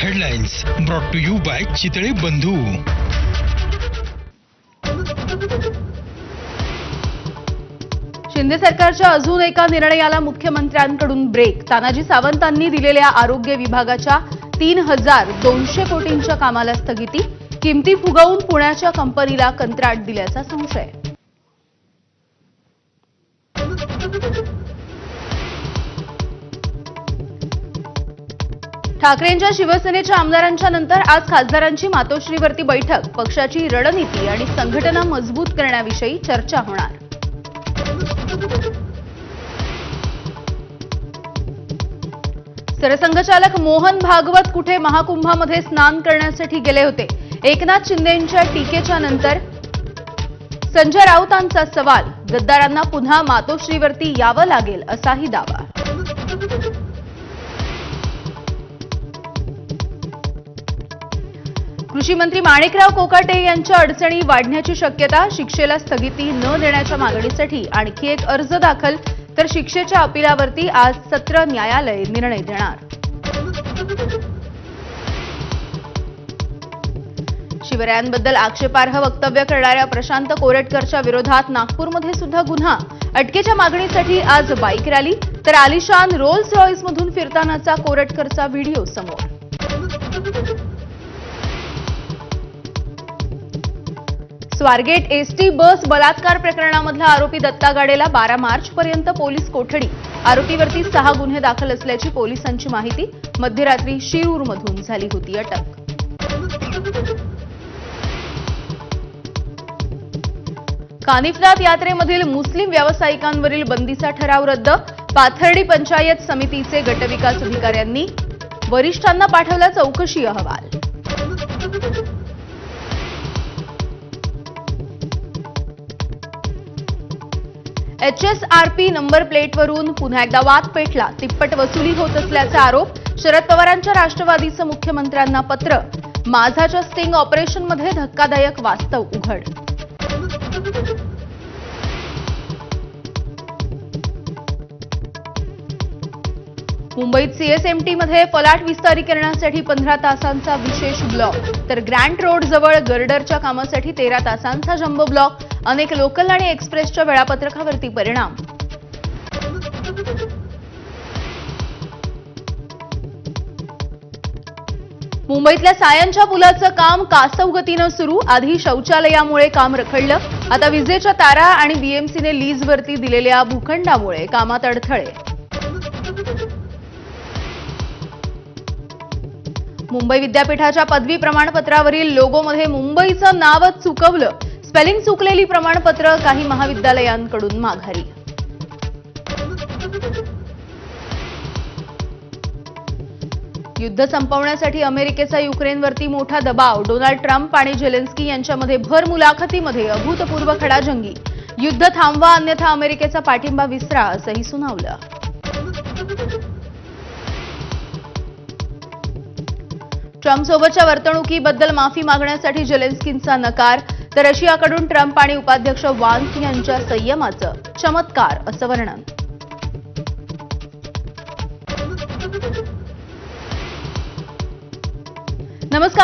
Headlines brought to you by Chitale Bandhu. Shinde सरकारच्या अजून एका निर्णयाला मुख्यमंत्र्यांकडून ब्रेक। तानाजी सावंतांनी दिलेल्या आरोग्य विभागाच्या 3200 कोटींच्या कामाला स्थगिती। किमती फुगवून पुण्याच्या कंपनीला कंत्राट दिल्याचा संशय। ठाकरेंच्या शिवसेनेच्या आमदारांच्या नंतर आज खासदारांची मातोश्रीवरती बैठक। पक्षाची रणनीती आणि संघटना मजबूत करण्याविषयी चर्चा होणार। सरसंघचालक मोहन भागवत कुठे महाकुंभामध्ये स्नान करण्यासाठी गेले होते। एकनाथ शिंदेंच्या टीकेच्या नंतर संजय राऊतांचा सवाल। गद्दारांना पुन्हा मातोश्रीवरती यावं लागेल असाही दावा। कृषी मंत्री माणिकराव कोकाटे यांच्या अडचणी वाढण्याची शक्यता। शिक्षेला स्थगिती न देण्याच्या मागणीसाठी आणखी एक अर्ज दाखल। तर शिक्षेच्या अपिलावरती आज सत्र न्यायालय निर्णय देणार। शिवरायांबद्दल आक्षेपार्ह वक्तव्य करणाऱ्या प्रशांत कोरटकरच्या विरोधात नागपूरमध्ये सुद्धा गुन्हा। अटकेच्या मागणीसाठी आज बाईक रॅली। तर आलिशान रोल्स रॉयसमधून फिरतानाचा कोरटकरचा व्हिडिओ समोर। स्वारगेट एसटी बस बलात्कार प्रकरणामधला आरोपी दत्ता गाडेला 12 मार्चपर्यंत पोलीस कोठडी। आरोपीवरती 6 गुन्हे दाखल असल्याची पोलिसांची माहिती। मध्यरात्री शिरूरमधून झाली होती अटक। कानिफनाथ यात्रेमधील मुस्लिम व्यावसायिकांवरील बंदीचा ठराव रद्द। पाथर्डी पंचायत समितीचे गटविकास अधिकाऱ्यांनी वरिष्ठांना पाठवला चौकशी अहवाल। HSRP नंबर प्लेटवरून पुन्हा एकदा वाद पेटला। तिप्पट वसुली होत असल्याचा आरोप। शरद पवारांच्या राष्ट्रवादीचं मुख्यमंत्र्यांना पत्र। माझाच्या स्टिंग ऑपरेशनमध्ये धक्कादायक वास्तव उघड। मुंबईत CSMTमध्ये फलाट विस्तारीकरणासाठी 15 तासांचा विशेष ब्लॉक। तर ग्रँट रोड जवळ गर्डरच्या कामासाठी 13 तासांचा जम्बो ब्लॉक। अनेक लोकल आणि एक्सप्रेसच्या वेळापत्रकावरती परिणाम। मुंबईतल्या सायनच्या पुलाचं काम कासव गतीनं सुरू। आधी शौचालयामुळे काम रखडलं। आता विजेच्या तारा आणि BMCने लीजवरती दिलेल्या भूखंडामुळे कामात अडथळे। मुंबई विद्यापीठाच्या पदवी प्रमाणपत्रावरील लोगोमध्ये मुंबईचं नावच चुकवलं। स्पेलिंग चुकलेली प्रमाणपत्र काही महाविद्यालयांकडून माघारी। युद्ध संपवण्यासाठी अमेरिकेचा युक्रेनवरती मोठा दबाव। डोनाल्ड ट्रम्प आणि झेलेन्स्की यांच्यामध्ये भर मुलाखतीमध्ये अभूतपूर्व खडाजंगी। युद्ध थांबवा अन्यथा अमेरिकेचा पाठिंबा विसरा असंही सुनावलं। ट्रम्पसोबतच्या वर्तणुकीबद्दल माफी मागण्यासाठी झेलेन्स्कींचा नकार। तर रशियाकडून ट्रम्प आणि उपाध्यक्ष वान्स यांच्या संयमाचं चमत्कार असं वर्णन। नमस्कार।